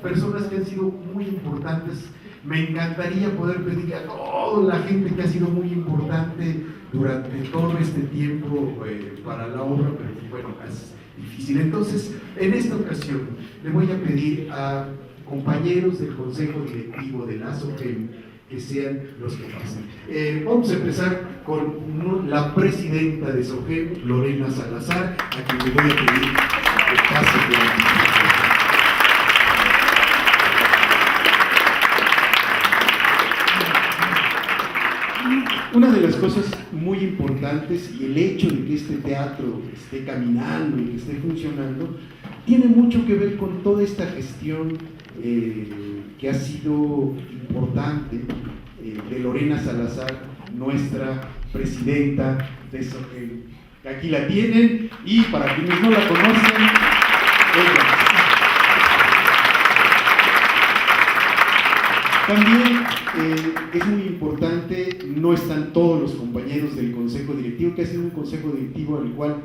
Speaker 1: personas que han sido muy importantes. Me encantaría poder pedirle a toda la gente que ha sido muy importante durante todo este tiempo para la obra, pero bueno, es difícil. Entonces, en esta ocasión, le voy a pedir a compañeros del Consejo Directivo de la SOGEM que sean los que pasen. Vamos a empezar con la presidenta de SOGEM, Lorena Salazar, a quien le voy a pedir que pase por aquí. Una de las cosas muy importantes, y el hecho de que este teatro esté caminando y que esté funcionando, tiene mucho que ver con toda esta gestión que ha sido importante de Lorena Salazar, nuestra presidenta de SOGEM. Aquí la tienen, y para quienes no la conocen, ella. También es muy importante, no están todos los compañeros del Consejo Directivo, que ha sido un Consejo Directivo al cual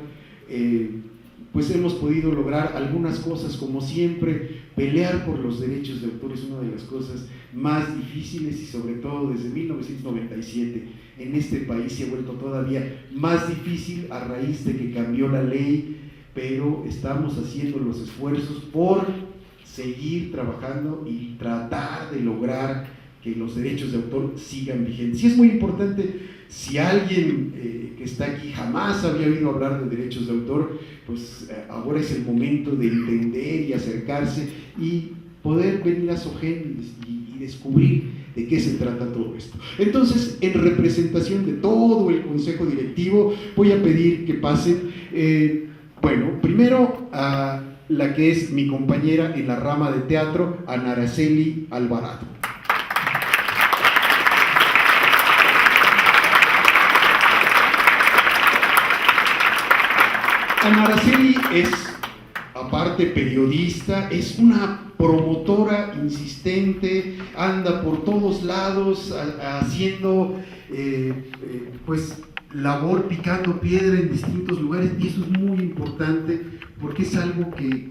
Speaker 1: pues hemos podido lograr algunas cosas, como siempre. Pelear por los derechos de autor es una de las cosas más difíciles, y sobre todo desde 1997 en este país se ha vuelto todavía más difícil a raíz de que cambió la ley, pero estamos haciendo los esfuerzos por seguir trabajando y tratar de lograr que los derechos de autor sigan vigentes. Y es muy importante, si alguien que está aquí jamás había oído hablar de derechos de autor, pues ahora es el momento de entender y acercarse y poder venir a SOGEM y descubrir de qué se trata todo esto. Entonces, en representación de todo el Consejo Directivo, voy a pedir que pasen, primero a la que es mi compañera en la rama de teatro, Ana Araceli Alvarado. Ana Araceli es, aparte periodista, es una promotora insistente, anda por todos lados haciendo pues labor, picando piedra en distintos lugares, y eso es muy importante porque es algo que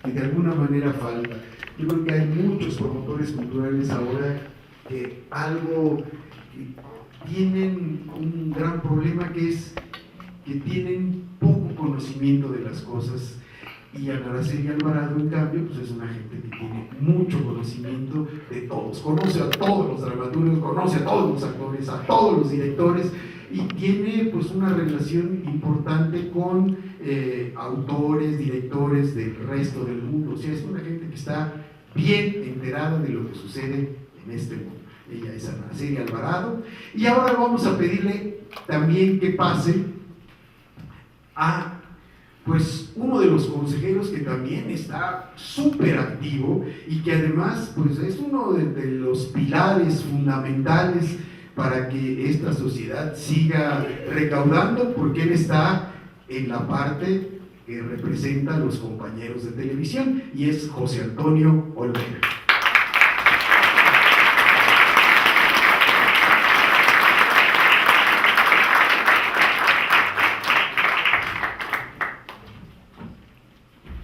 Speaker 1: de alguna manera falta. Yo creo que hay muchos promotores culturales ahora que tienen un gran problema, que es que tienen poco conocimiento de las cosas, y Ana Araceli Alvarado, en cambio, pues es una gente que tiene mucho conocimiento de todos, conoce a todos los dramaturgos, conoce a todos los actores, a todos los directores, y tiene pues una relación importante con autores, directores del resto del mundo. O sea, es una gente que está bien enterada de lo que sucede en este mundo. Ella es Ana Araceli Alvarado, y ahora vamos a pedirle también que pase a pues uno de los consejeros que también está súper activo y que además pues es uno de los pilares fundamentales para que esta sociedad siga recaudando, porque él está en la parte que representa a los compañeros de televisión, y es José Antonio Olvera.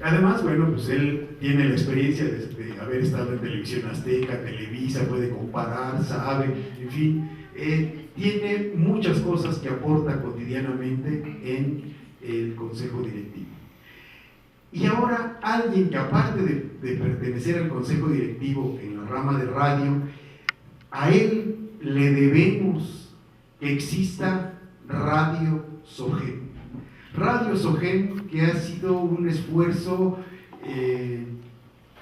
Speaker 1: Además, bueno, pues él tiene la experiencia de haber estado en Televisión Azteca, Televisa, puede comparar, sabe, en fin, tiene muchas cosas que aporta cotidianamente en el Consejo Directivo. Y ahora alguien que aparte de pertenecer al consejo directivo en la rama de radio, a él le debemos que exista Radio Sogén. Radio Sogén, que ha sido un esfuerzo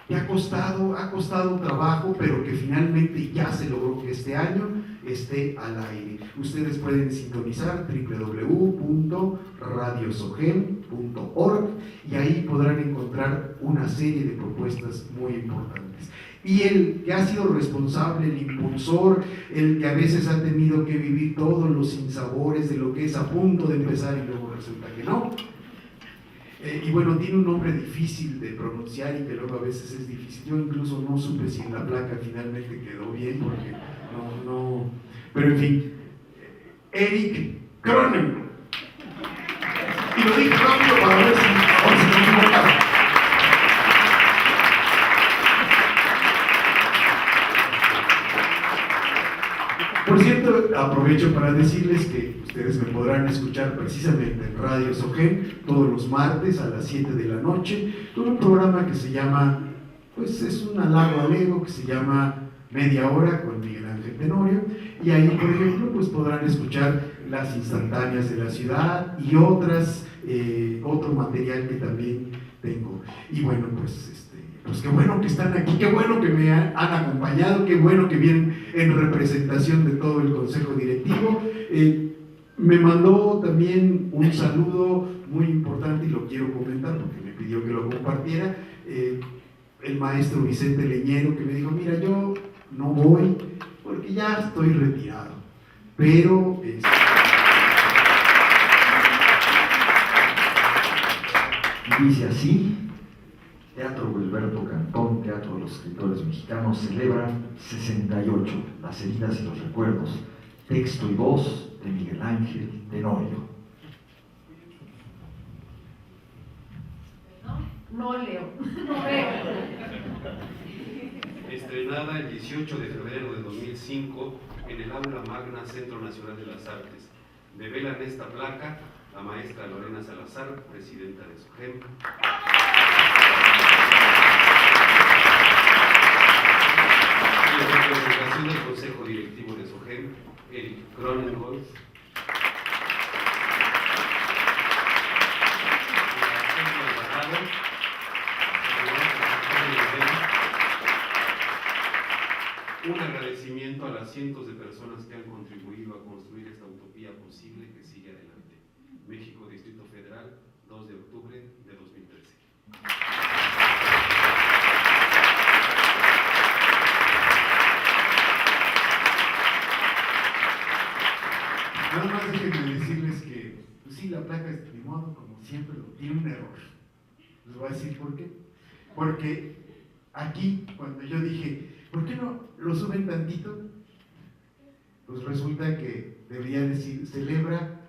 Speaker 1: que ha costado trabajo, pero que finalmente ya se logró que este año esté al aire. Ustedes pueden sintonizar www.radiosogen.org y ahí podrán encontrar una serie de propuestas muy importantes. Y el que ha sido responsable, el impulsor, el que a veces ha tenido que vivir todos los sinsabores de lo que es a punto de empezar y luego resulta que no. Y bueno, tiene un nombre difícil de pronunciar y que luego a veces es difícil. Yo incluso no supe si en la placa finalmente quedó bien porque no. Pero en fin, Eric Cronenberg. Y lo dije rápido para ver si ahora se me equivocaba. Por cierto, aprovecho para decirles que ustedes me podrán escuchar precisamente en Radio Sogén todos los martes a las 7 de la noche con un programa que se llama, pues es un halago al ego, que se llama Media Hora con Miguel Ángel Tenorio, y ahí por ejemplo pues podrán escuchar las instantáneas de la ciudad y otro material que también tengo. Y bueno, pues qué bueno que están aquí, qué bueno que me han acompañado, qué bueno que vienen en representación de todo el consejo directivo. Me mandó también un saludo muy importante y lo quiero comentar porque me pidió que lo compartiera, el maestro Vicente Leñero, que me dijo, mira, yo no voy porque ya estoy retirado, pero
Speaker 4: dice así: Teatro Gilberto Cantón, Teatro de los Escritores Mexicanos, celebra 68, Las heridas y los recuerdos, texto y voz de Miguel Ángel Tenorio.
Speaker 5: No leo.
Speaker 6: Estrenada el 18 de febrero de 2005 en el Aula Magna Centro Nacional de las Artes. Develan esta placa la maestra Lorena Salazar, presidenta de SOGEM. Y en representación del Consejo Directivo de SOGEM, Eric Cronenberg. Un agradecimiento a las cientos de personas que han contribuido a construir esta utopía posible que sigue adelante. México, Distrito Federal, 2 de octubre de 2013.
Speaker 1: nada más déjenme decirles que, pues sí, la placa es de modo, como siempre, tiene un error. Les voy a decir por qué. Porque aquí, cuando yo dije, ¿por qué no lo suben tantito? Pues resulta que debería decir, celebra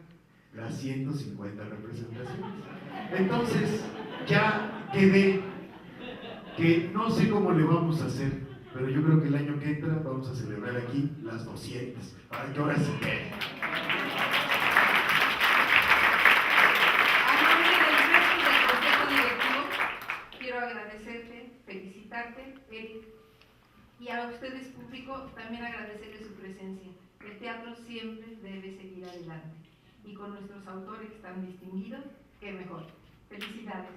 Speaker 1: las 150 representaciones. Entonces, ya quedé que no sé cómo le vamos a hacer, pero yo creo que el año que entra vamos a celebrar aquí las 200, para que ahora se quede.
Speaker 5: A nombre del resto del Consejo Directivo, quiero agradecerte, felicitarte, Eric, y a ustedes, público, también agradecerles su presencia. El teatro siempre debe seguir adelante, y con nuestros autores tan distinguidos, qué mejor. Felicidades.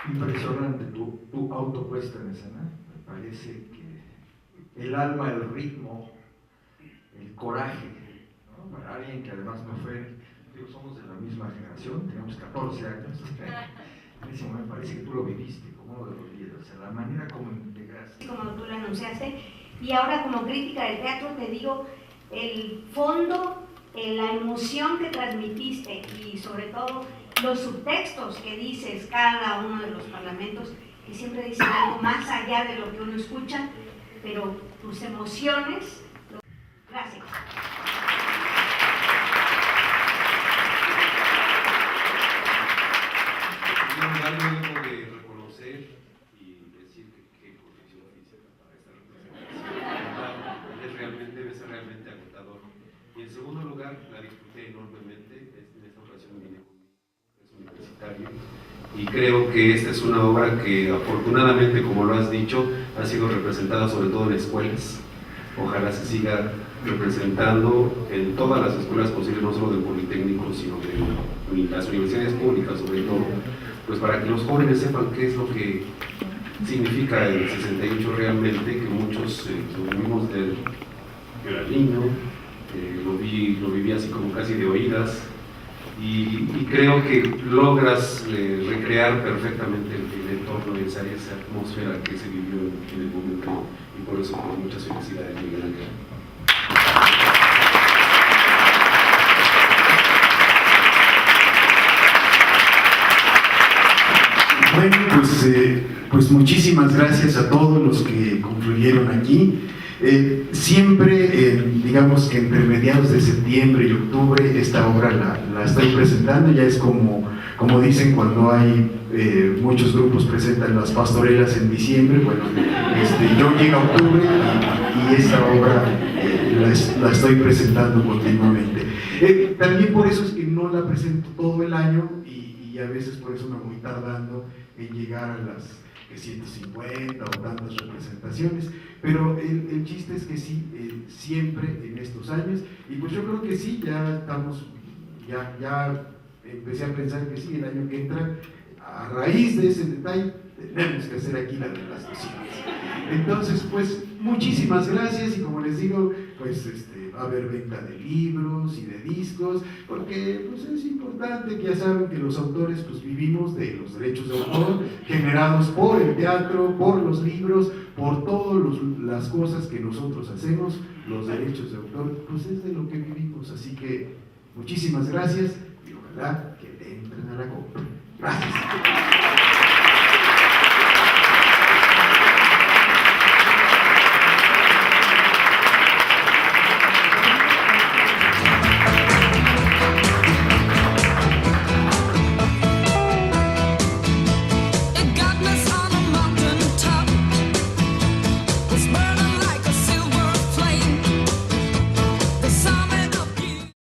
Speaker 4: Impresionante tu autopuesta en escena. Me parece que el alma, el ritmo, el coraje, ¿no? Para alguien que además no fue, digo, somos de la misma generación, tenemos 14 años. En ese momento me parece que tú lo viviste, como uno de los líderes, o sea, la manera como integraste.
Speaker 7: Como tú lo anunciaste, y ahora como crítica del teatro te digo, el fondo, la emoción que transmitiste y sobre todo los subtextos que dices cada uno de los parlamentos, que siempre dicen algo más allá de lo que uno escucha, pero tus emociones. Gracias.
Speaker 6: Algo debo de reconocer y decir que condición física para esta representación debe ser realmente agotador. Y en segundo lugar, la disfruté enormemente. En esta ocasión vine con mi universitario y creo que esta es una obra que afortunadamente, como lo has dicho, ha sido representada sobre todo en escuelas. Ojalá se siga representando en todas las escuelas posibles, no solo del Politécnico, sino de las universidades públicas sobre todo, pues para que los jóvenes sepan qué es lo que significa el 68 realmente, que muchos lo vivimos yo era niño, lo viví así como casi de oídas, y creo que logras recrear perfectamente el entorno, esa atmósfera que se vivió en el momento, y por eso pues, muchas felicidades, Miguel Ángel.
Speaker 3: Bueno, pues muchísimas gracias a todos los que confluyeron aquí. Siempre, digamos que entre mediados de septiembre y octubre, esta obra la estoy presentando. Ya es como dicen cuando hay muchos grupos presentan las pastorelas en diciembre. Bueno, yo llego a octubre y esta obra la estoy presentando continuamente. También por eso es que no la presento todo el año y a veces por eso me voy tardando en llegar a las 150 o tantas representaciones, pero el chiste es que sí, siempre en estos años, y pues yo creo que sí, ya estamos, ya empecé a pensar que sí, el año que entra, a raíz de ese detalle, tenemos que hacer aquí la de las cocinas. Entonces, pues, muchísimas gracias, y como les digo, pues, va a haber venta de libros y de discos, porque pues es importante que ya saben que los autores pues vivimos de los derechos de autor generados por el teatro, por los libros, por todas las cosas que nosotros hacemos. Los derechos de autor pues es de lo que vivimos, así que muchísimas gracias y ojalá que le entren a la compra. Gracias.